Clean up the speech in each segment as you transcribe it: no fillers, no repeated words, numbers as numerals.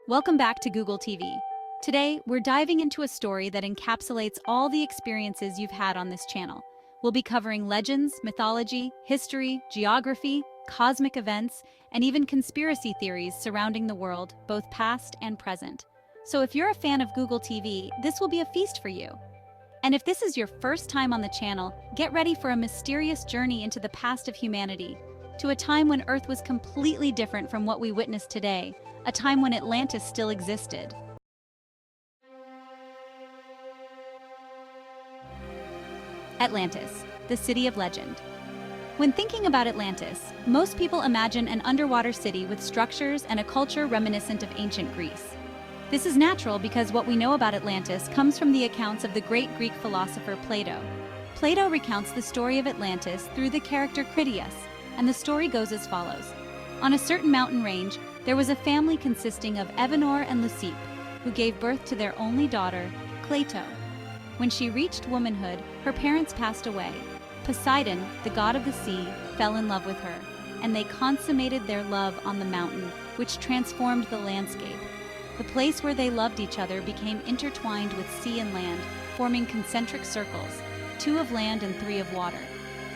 Welcome back to Google TV. Today, we're diving into a story that encapsulates all the experiences you've had on this channel. We'll be covering legends, mythology, history, geography, cosmic events, and even conspiracy theories surrounding the world, both past and present. So if you're a fan of Google TV, this will be a feast for you. And if this is your first time on the channel, get ready for a mysterious journey into the past of humanity, to a time when Earth was completely different from what we witness today, a time when Atlantis still existed. Atlantis, the city of legend. When thinking about Atlantis, most people imagine an underwater city with structures and a culture reminiscent of ancient Greece. This is natural because what we know about Atlantis comes from the accounts of the great Greek philosopher Plato. Plato recounts the story of Atlantis through the character Critias, and the story goes as follows. On a certain mountain range, there was a family consisting of Evenor and Leucippe, who gave birth to their only daughter, Cleito. When she reached womanhood, her parents passed away. Poseidon, the god of the sea, fell in love with her, and they consummated their love on the mountain, which transformed the landscape. The place where they loved each other became intertwined with sea and land, forming concentric circles, 2 of land and 3 of water.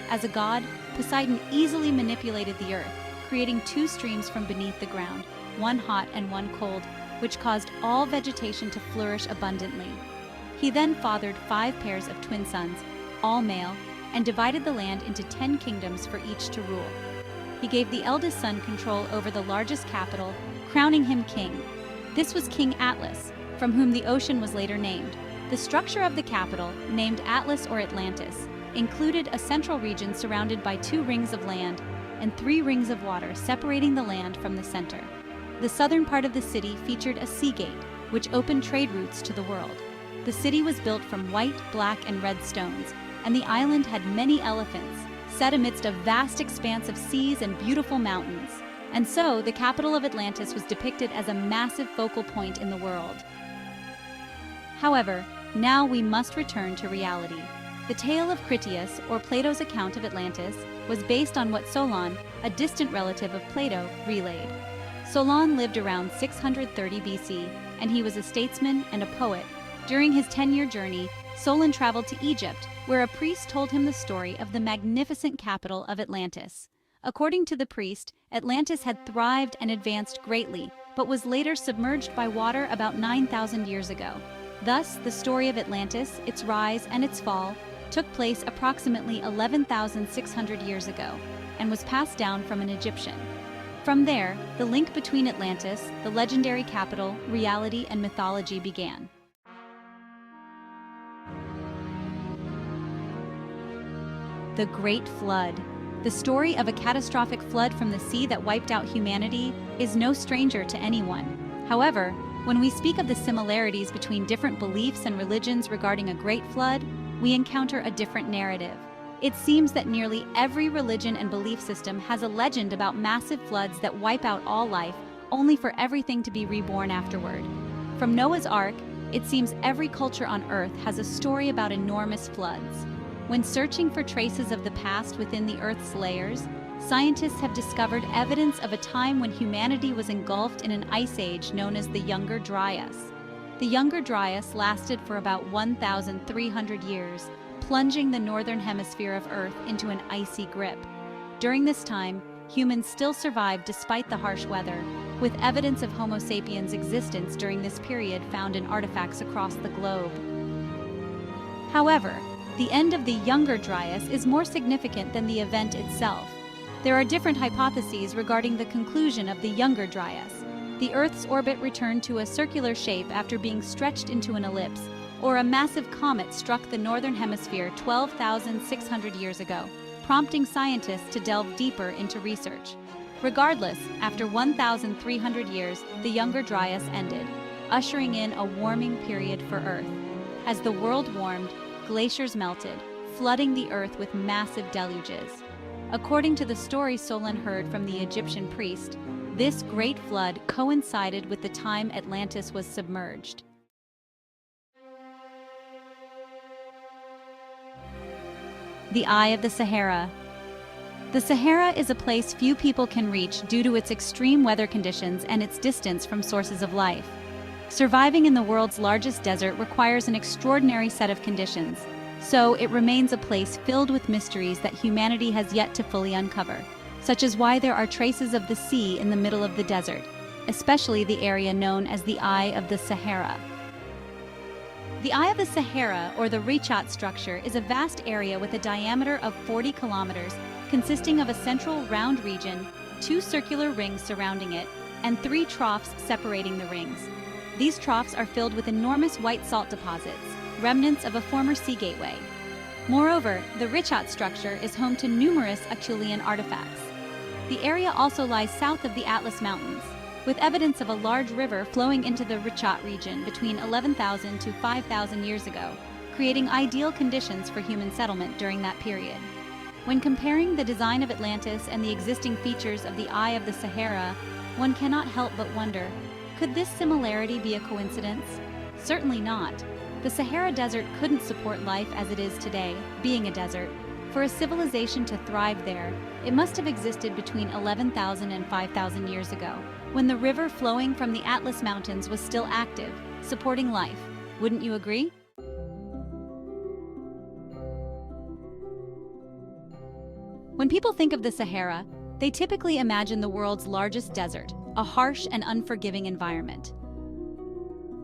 As a god, Poseidon easily manipulated the earth, creating 2 streams from beneath the ground, one hot and one cold, which caused all vegetation to flourish abundantly. He then fathered 5 pairs of twin sons, all male, and divided the land into 10 kingdoms for each to rule. He gave the eldest son control over the largest capital, crowning him king. This was King Atlas, from whom the ocean was later named. The structure of the capital, named Atlas or Atlantis, included a central region surrounded by 2 rings of land and 3 rings of water separating the land from the center. The southern part of the city featured a sea gate, which opened trade routes to the world. The city was built from white, black, and red stones, and the island had many elephants, set amidst a vast expanse of seas and beautiful mountains. And so, the capital of Atlantis was depicted as a massive focal point in the world. However, now we must return to reality. The tale of Critias, or Plato's account of Atlantis, was based on what Solon, a distant relative of Plato, relayed. Solon lived around 630 BC, and he was a statesman and a poet. During his 10-year journey, Solon traveled to Egypt, where a priest told him the story of the magnificent capital of Atlantis. According to the priest, Atlantis had thrived and advanced greatly, but was later submerged by water about 9,000 years ago. Thus, the story of Atlantis, its rise and its fall, took place approximately 11,600 years ago, and was passed down from an Egyptian. From there, the link between Atlantis, the legendary capital, reality, and mythology began. The Great Flood. The story of a catastrophic flood from the sea that wiped out humanity is no stranger to anyone. However, when we speak of the similarities between different beliefs and religions regarding a great flood, we encounter a different narrative. It seems that nearly every religion and belief system has a legend about massive floods that wipe out all life, only for everything to be reborn afterward. From Noah's Ark, it seems every culture on Earth has a story about enormous floods. When searching for traces of the past within the Earth's layers, scientists have discovered evidence of a time when humanity was engulfed in an ice age known as the Younger Dryas. The Younger Dryas lasted for about 1,300 years, plunging the northern hemisphere of Earth into an icy grip. During this time, humans still survived despite the harsh weather, with evidence of Homo sapiens' existence during this period found in artifacts across the globe. However, the end of the Younger Dryas is more significant than the event itself. There are different hypotheses regarding the conclusion of the Younger Dryas. The Earth's orbit returned to a circular shape after being stretched into an ellipse, or a massive comet struck the northern hemisphere 12,600 years ago, prompting scientists to delve deeper into research. Regardless, after 1,300 years, the Younger Dryas ended, ushering in a warming period for Earth. As the world warmed, glaciers melted, flooding the Earth with massive deluges. According to the story Solon heard from the Egyptian priest, this great flood coincided with the time Atlantis was submerged. The Eye of the Sahara. The Sahara is a place few people can reach due to its extreme weather conditions and its distance from sources of life. Surviving in the world's largest desert requires an extraordinary set of conditions, so it remains a place filled with mysteries that humanity has yet to fully uncover, such as why there are traces of the sea in the middle of the desert, especially the area known as the Eye of the Sahara. The Eye of the Sahara, or the Richat Structure, is a vast area with a diameter of 40 kilometers, consisting of a central round region, 2 circular rings surrounding it, and 3 troughs separating the rings. These troughs are filled with enormous white salt deposits, remnants of a former sea gateway. Moreover, the Richat Structure is home to numerous Acheulean artifacts. The area also lies south of the Atlas Mountains, with evidence of a large river flowing into the Richat region between 11,000 to 5,000 years ago, creating ideal conditions for human settlement during that period. When comparing the design of Atlantis and the existing features of the Eye of the Sahara, one cannot help but wonder, could this similarity be a coincidence? Certainly not. The Sahara Desert couldn't support life as it is today, being a desert. For a civilization to thrive there, it must have existed between 11,000 and 5,000 years ago, when the river flowing from the Atlas Mountains was still active, supporting life. Wouldn't you agree? When people think of the Sahara, they typically imagine the world's largest desert, a harsh and unforgiving environment.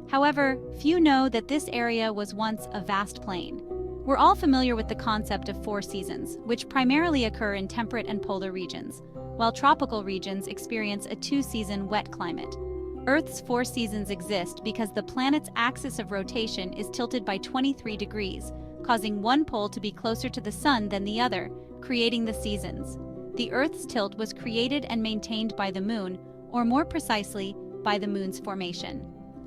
However, few know that this area was once a vast plain. We're all familiar with the concept of 4 seasons, which primarily occur in temperate and polar regions, while tropical regions experience a 2-season wet climate. Earth's 4 seasons exist because the planet's axis of rotation is tilted by 23 degrees, causing one pole to be closer to the sun than the other, creating the seasons. The Earth's tilt was created and maintained by the moon, or more precisely, by the moon's formation.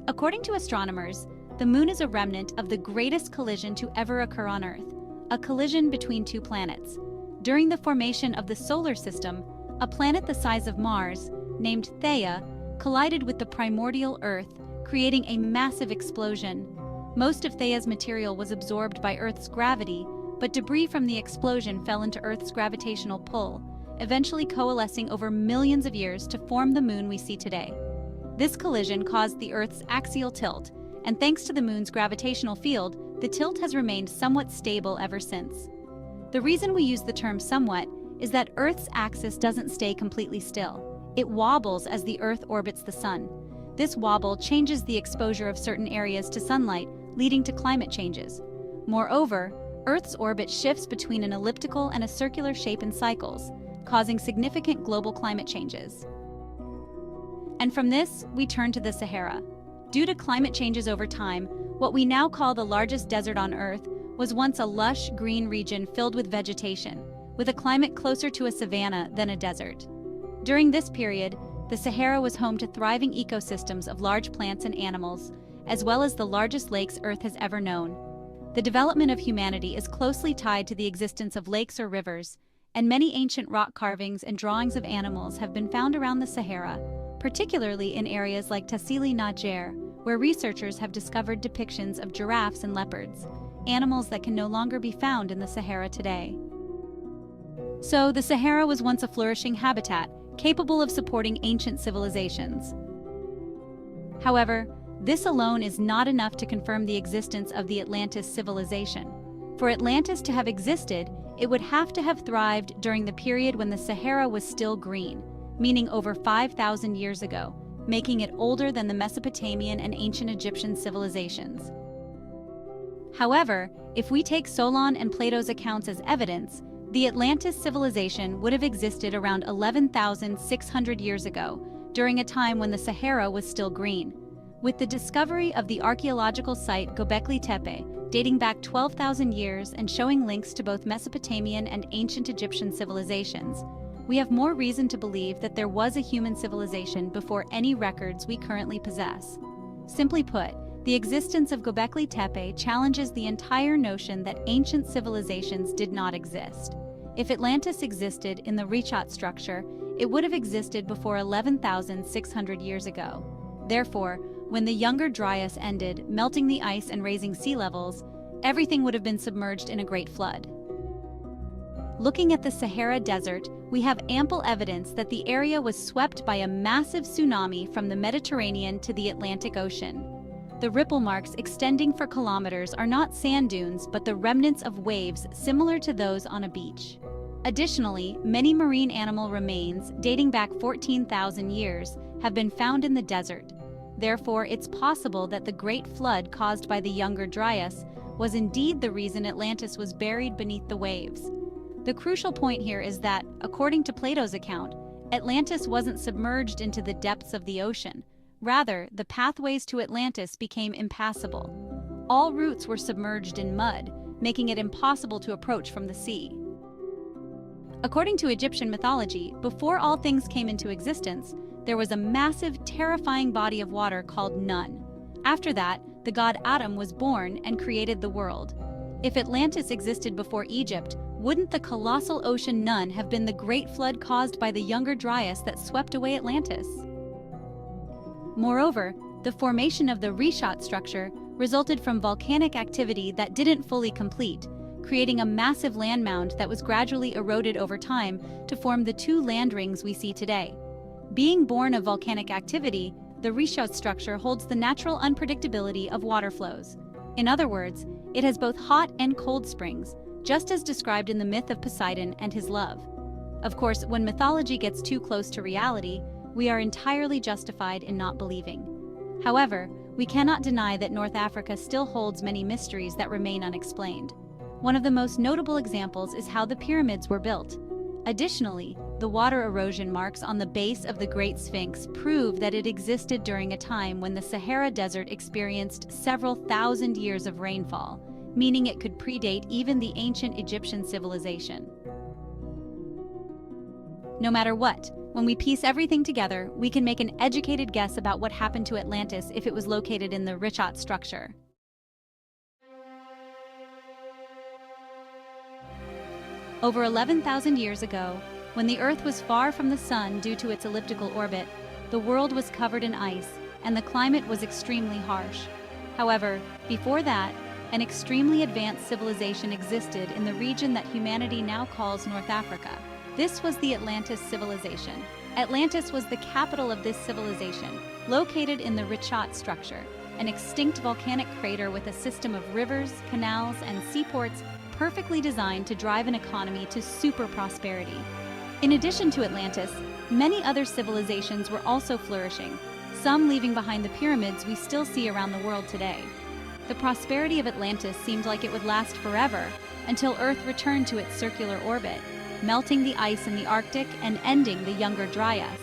According to astronomers, the moon is a remnant of the greatest collision to ever occur on Earth, a collision between 2 planets. During the formation of the solar system, a planet the size of Mars, named Theia, collided with the primordial Earth, creating a massive explosion. Most of Theia's material was absorbed by Earth's gravity, but debris from the explosion fell into Earth's gravitational pull, eventually coalescing over millions of years to form the moon we see today. This collision caused the Earth's axial tilt, and thanks to the moon's gravitational field, the tilt has remained somewhat stable ever since. The reason we use the term somewhat is that Earth's axis doesn't stay completely still. It wobbles as the Earth orbits the sun. This wobble changes the exposure of certain areas to sunlight, leading to climate changes. Moreover, Earth's orbit shifts between an elliptical and a circular shape in cycles, causing significant global climate changes. And from this, we turn to the Sahara. Due to climate changes over time, what we now call the largest desert on Earth was once a lush, green region filled with vegetation, with a climate closer to a savanna than a desert. During this period, the Sahara was home to thriving ecosystems of large plants and animals, as well as the largest lakes Earth has ever known. The development of humanity is closely tied to the existence of lakes or rivers, and many ancient rock carvings and drawings of animals have been found around the Sahara, particularly in areas like Tassili Najer, where researchers have discovered depictions of giraffes and leopards, animals that can no longer be found in the Sahara today. So, the Sahara was once a flourishing habitat, capable of supporting ancient civilizations. However, this alone is not enough to confirm the existence of the Atlantis civilization. For Atlantis to have existed, it would have to have thrived during the period when the Sahara was still green, meaning over 5,000 years ago, making it older than the Mesopotamian and ancient Egyptian civilizations. However, if we take Solon and Plato's accounts as evidence, the Atlantis civilization would have existed around 11,600 years ago, during a time when the Sahara was still green. With the discovery of the archaeological site Göbekli Tepe, dating back 12,000 years and showing links to both Mesopotamian and ancient Egyptian civilizations, we have more reason to believe that there was a human civilization before any records we currently possess. Simply put, the existence of Göbekli Tepe challenges the entire notion that ancient civilizations did not exist. If Atlantis existed in the Richat Structure, it would have existed before 11,600 years ago. Therefore, when the Younger Dryas ended, melting the ice and raising sea levels, everything would have been submerged in a great flood. Looking at the Sahara Desert, we have ample evidence that the area was swept by a massive tsunami from the Mediterranean to the Atlantic Ocean. The ripple marks extending for kilometers are not sand dunes but the remnants of waves similar to those on a beach. Additionally, many marine animal remains, dating back 14,000 years, have been found in the desert. Therefore, it's possible that the Great Flood caused by the Younger Dryas was indeed the reason Atlantis was buried beneath the waves. The crucial point here is that, according to Plato's account, Atlantis wasn't submerged into the depths of the ocean. Rather, the pathways to Atlantis became impassable. All routes were submerged in mud, making it impossible to approach from the sea. According to Egyptian mythology, before all things came into existence, there was a massive, terrifying body of water called Nun. After that, the god Adam was born and created the world. If Atlantis existed before Egypt, wouldn't the colossal ocean Nun have been the Great Flood caused by the Younger Dryas that swept away Atlantis? Moreover, the formation of the Richat Structure resulted from volcanic activity that didn't fully complete, creating a massive land mound that was gradually eroded over time to form the two land rings we see today. Being born of volcanic activity, the Richat Structure holds the natural unpredictability of water flows. In other words, it has both hot and cold springs, just as described in the myth of Poseidon and his love. Of course, when mythology gets too close to reality, we are entirely justified in not believing. However, we cannot deny that North Africa still holds many mysteries that remain unexplained. One of the most notable examples is how the pyramids were built. Additionally, the water erosion marks on the base of the Great Sphinx prove that it existed during a time when the Sahara Desert experienced several thousand years of rainfall, meaning it could predate even the ancient Egyptian civilization. No matter what, when we piece everything together, we can make an educated guess about what happened to Atlantis if it was located in the Richat Structure. Over 11,000 years ago, when the Earth was far from the Sun due to its elliptical orbit, the world was covered in ice, and the climate was extremely harsh. However, before that, an extremely advanced civilization existed in the region that humanity now calls North Africa. This was the Atlantis civilization. Atlantis was the capital of this civilization, located in the Richat Structure, an extinct volcanic crater with a system of rivers, canals, and seaports perfectly designed to drive an economy to super prosperity. In addition to Atlantis, many other civilizations were also flourishing, some leaving behind the pyramids we still see around the world today. The prosperity of Atlantis seemed like it would last forever until Earth returned to its circular orbit, melting the ice in the Arctic and ending the Younger Dryas.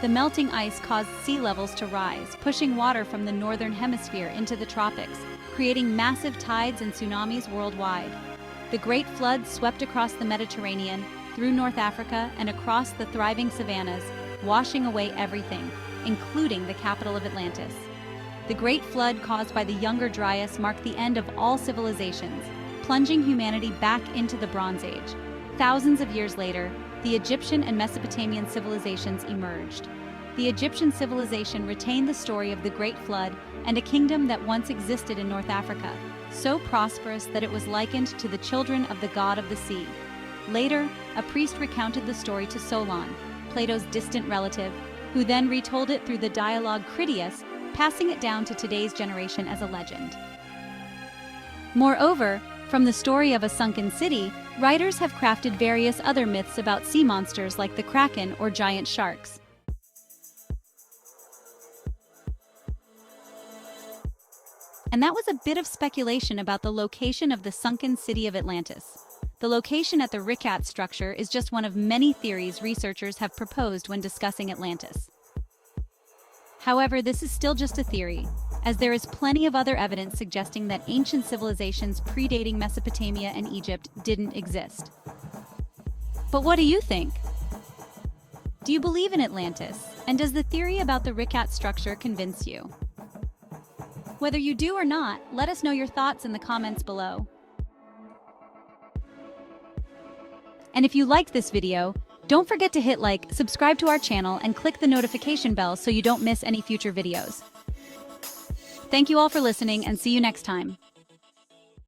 The melting ice caused sea levels to rise, pushing water from the northern hemisphere into the tropics, creating massive tides and tsunamis worldwide. The Great Flood swept across the Mediterranean, through North Africa, and across the thriving savannas, washing away everything, including the capital of Atlantis. The Great Flood caused by the Younger Dryas marked the end of all civilizations, plunging humanity back into the Bronze Age. Thousands of years later, the Egyptian and Mesopotamian civilizations emerged. The Egyptian civilization retained the story of the Great Flood and a kingdom that once existed in North Africa, so prosperous that it was likened to the children of the god of the sea. Later, a priest recounted the story to Solon, Plato's distant relative, who then retold it through the dialogue Critias, passing it down to today's generation as a legend. Moreover, from the story of a sunken city, writers have crafted various other myths about sea monsters like the kraken or giant sharks. And that was a bit of speculation about the location of the sunken city of Atlantis. The location at the Richat Structure is just one of many theories researchers have proposed when discussing Atlantis. However, this is still just a theory, as there is plenty of other evidence suggesting that ancient civilizations predating Mesopotamia and Egypt didn't exist. But what do you think? Do you believe in Atlantis? And does the theory about the Richat Structure convince you? Whether you do or not, let us know your thoughts in the comments below. And if you liked this video, don't forget to hit like, subscribe to our channel, and click the notification bell so you don't miss any future videos. Thank you all for listening, and see you next time.